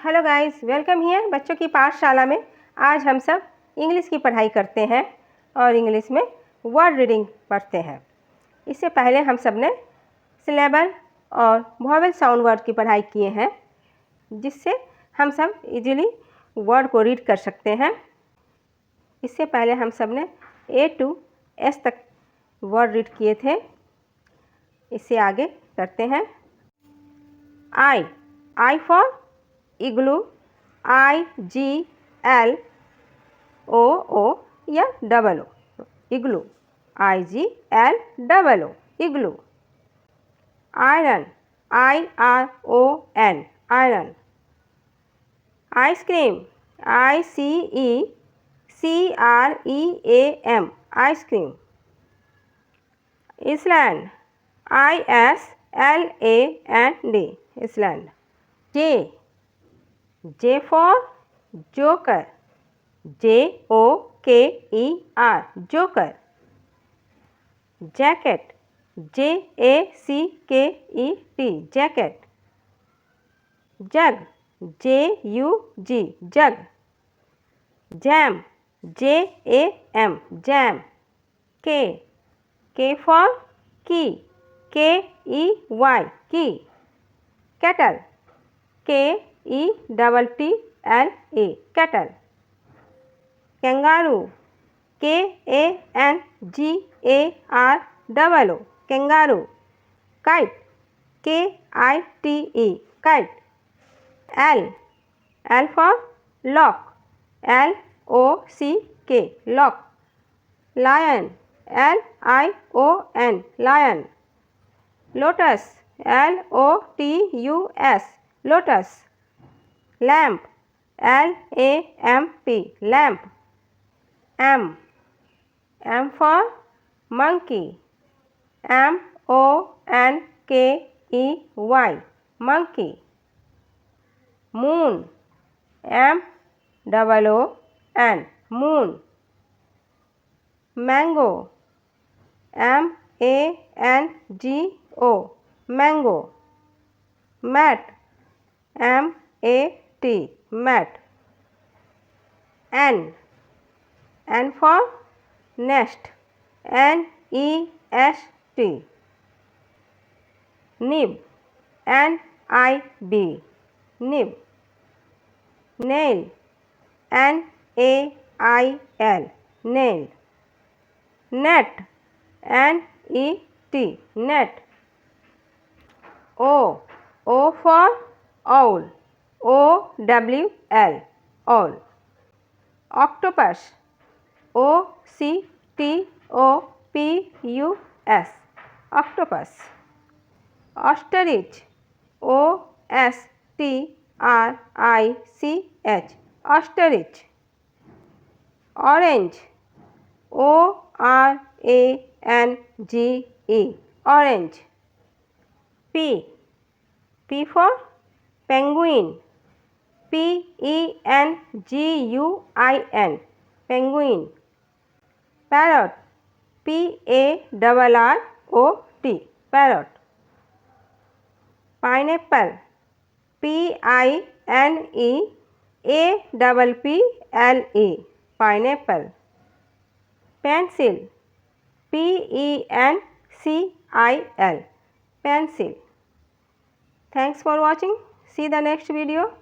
Hello guys, welcome here बच्चों की पाठशाला में। आज हम सब इंग्लिश की पढ़ाई करते हैं और इंग्लिश में वर्ड रीडिंग पढ़ते हैं। इससे पहले हम सब ने सिलेबल और वॉवेल साउंड वर्ड की पढ़ाई किए हैं, जिससे हम सब इजीली वर्ड को रीड कर सकते हैं। इससे पहले हम सब ने A to S तक वर्ड रीड किए थे। इससे आगे करते हैं। I फॉर इग्लू, IGLOO या double O, igloo, IGLOO, igloo. Iron, IRON, iron. Ice cream, ICECREAM, ice cream. Island, ISLAND, island. J for joker, JOKER, joker। Jacket, JACKET, jacket. Jug, JUG, jug. Jam, JAM, jam. K for key, KEY, key. Kettle, KETTLE, kettle. Kangaroo, KANGAROO, kangaroo. Kite, KITE, kite. L for lock, LOCK, lock। Lion, LION, lion. Lotus, LOTUS, lotus. Lamp, LAMP, lamp. M for monkey, MONKEY, monkey। Moon, MOON, moon। Mango, MANGO, mango। Mat, MAT, mat। N for nest, NEST। nib, NIB, nib। nail, NAIL, nail। net, NET, net। O for owl, OWL, owl। octopus, OCTOPUS, octopus। ostrich, OSTRICH, ostrich। orange, ORANGE, orange। P for penguin, PENGUIN, penguin। parrot, PARROT, parrot। pineapple, PINEAPPLE, pineapple। pencil, PENCIL, pencil। Thanks for watching. See the next video.